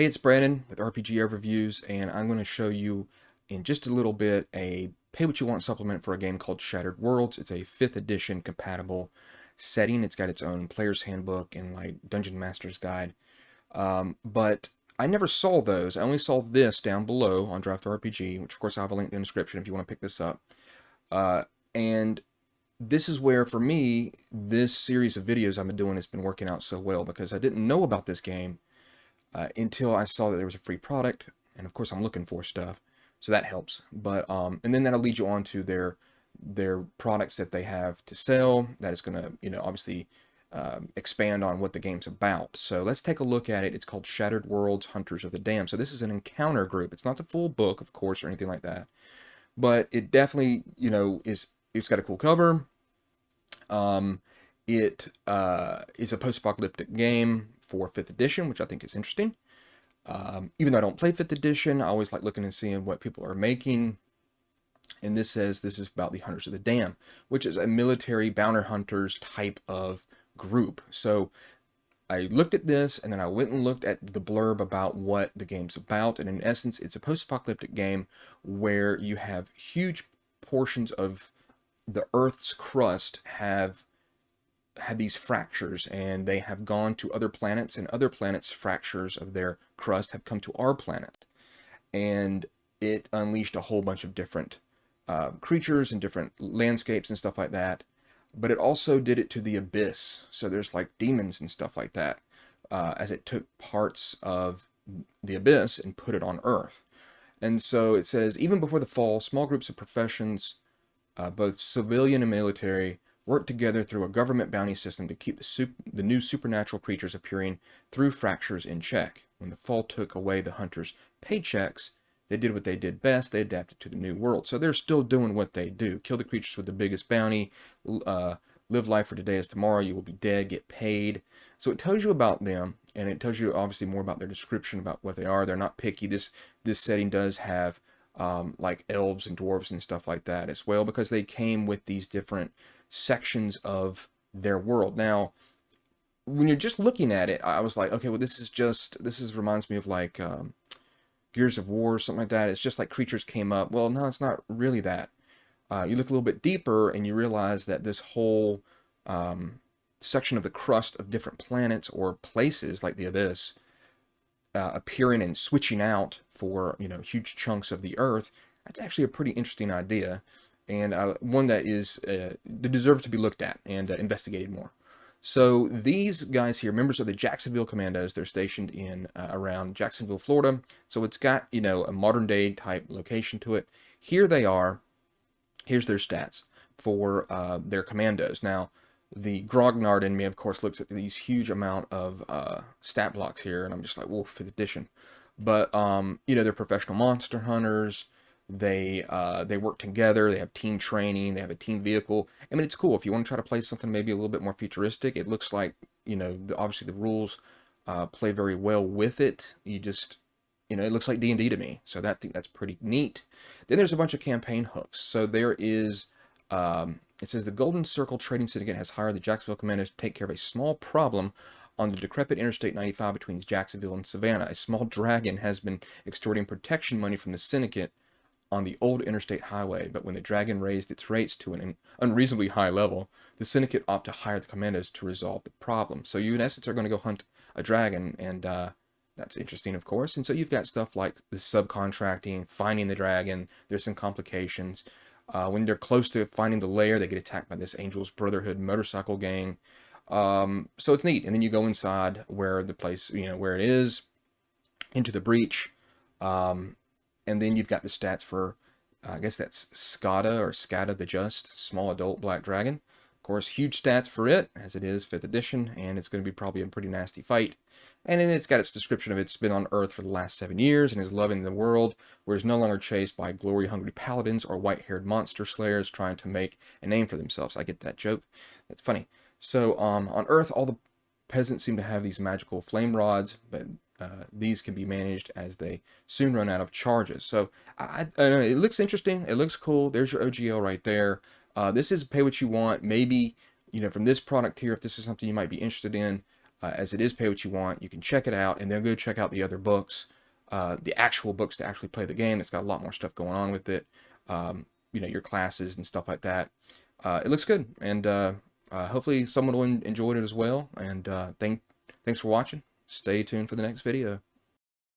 Hey, it's Brandon with RPG Overviews, and I'm going to show you in just a little bit a pay what you want supplement for a game called Shattered Worlds. It's a 5th edition compatible setting. It's got its own player's handbook and like Dungeon Master's Guide. But I never saw those. I only saw this down below on drivethrurpg, which of course I have a link in the description if you want to pick this up. And this is where, for me, this series of videos I've been doing has been working out so well because I didn't know about this game until I saw that there was a free product, and of course I'm looking for stuff, so that helps. But and then that'll lead you on to their products that they have to sell. That is going to, obviously expand on what the game's about. So let's take a look at it. It's called Shattered Worlds: Hunters of the Dam. So this is an encounter group. It's not the full book, of course, or anything like that, but it definitely, it's got a cool cover. It is a post-apocalyptic game for 5th edition, which I think is interesting. Even though I don't play 5th edition, I always like looking and seeing what people are making. And this says this is about the Hunters of the Dam, which is a military bounty hunters type of group. So I looked at this, and then I went and looked at the blurb about what the game's about. And in essence, it's a post-apocalyptic game where you have huge portions of the Earth's crust have had these fractures, and they have gone to other planets, and other planets' fractures of their crust have come to our planet. And it unleashed a whole bunch of different creatures and different landscapes and stuff like that. But it also did it to the abyss. So there's like demons and stuff like that, as it took parts of the abyss and put it on Earth. And so it says, even before the fall, small groups of professions, both civilian and military, worked together through a government bounty system to keep the new supernatural creatures appearing through fractures in check. When the fall took away the hunters' paychecks, they did what they did best. They adapted to the new world. So they're still doing what they do. Kill the creatures with the biggest bounty. Live life for today as tomorrow. You will be dead. Get paid. So it tells you about them, and it tells you obviously more about their description, about what they are. They're not picky. This setting does have like elves and dwarves and stuff like that as well, because they came with these different sections of their world. Now, when you're just looking at it, I was like, okay, well, this reminds me of like Gears of War or something like that. It's just like creatures came up. Well, no, it's not really that. You look a little bit deeper and you realize that this whole section of the crust of different planets or places like the Abyss appearing and switching out for, huge chunks of the Earth, that's actually a pretty interesting idea, and one that is deserves to be looked at and investigated more. So these guys here, members of the Jacksonville Commandos, they're stationed in around Jacksonville, Florida. So it's got, a modern day type location to it. Here they are. Here's their stats for their commandos. Now, the grognard in me, of course, looks at these huge amount of stat blocks here, and I'm just like, whoa, 5th edition. But they're professional monster hunters. They work together. They have team training. They have a team vehicle. I mean, it's cool. If you want to try to play something maybe a little bit more futuristic, it looks like, obviously the rules play very well with it. You just, it looks like D&D to me. So I think that's pretty neat. Then there's a bunch of campaign hooks. So there is, it says the Golden Circle Trading Syndicate has hired the Jacksonville Commandos to take care of a small problem on the decrepit Interstate 95 between Jacksonville and Savannah. A small dragon has been extorting protection money from the syndicate on the old interstate highway, but when the dragon raised its rates to an unreasonably high level, the syndicate opted to hire the commandos to resolve the problem. So you, in essence, are going to go hunt a dragon, and that's interesting, of course. And so you've got stuff like the subcontracting, finding the dragon. There's some complications. When they're close to finding the lair, they get attacked by this Angels Brotherhood motorcycle gang. So it's neat. And then you go inside where the place, where it is, into the breach. And then you've got the stats for, I guess that's Skada the Just, small adult black dragon. Of course, huge stats for it, as it is 5th edition, and it's going to be probably a pretty nasty fight. And then it's got its description of it's been on Earth for the last 7 years and is loving the world, where it's no longer chased by glory-hungry paladins or white-haired monster slayers trying to make a name for themselves. I get that joke. That's funny. So on Earth, all the peasants seem to have these magical flame rods, but these can be managed as they soon run out of charges. So I don't know, it looks interesting. It looks cool. There's your OGL right there. This is pay what you want. Maybe, from this product here, if this is something you might be interested in, as it is pay what you want. You can check it out, and then go check out the other books, the actual books to actually play the game. It's got a lot more stuff going on with it. Your classes and stuff like that. It looks good, and hopefully someone will enjoy it as well. And thanks for watching. Stay tuned for the next video.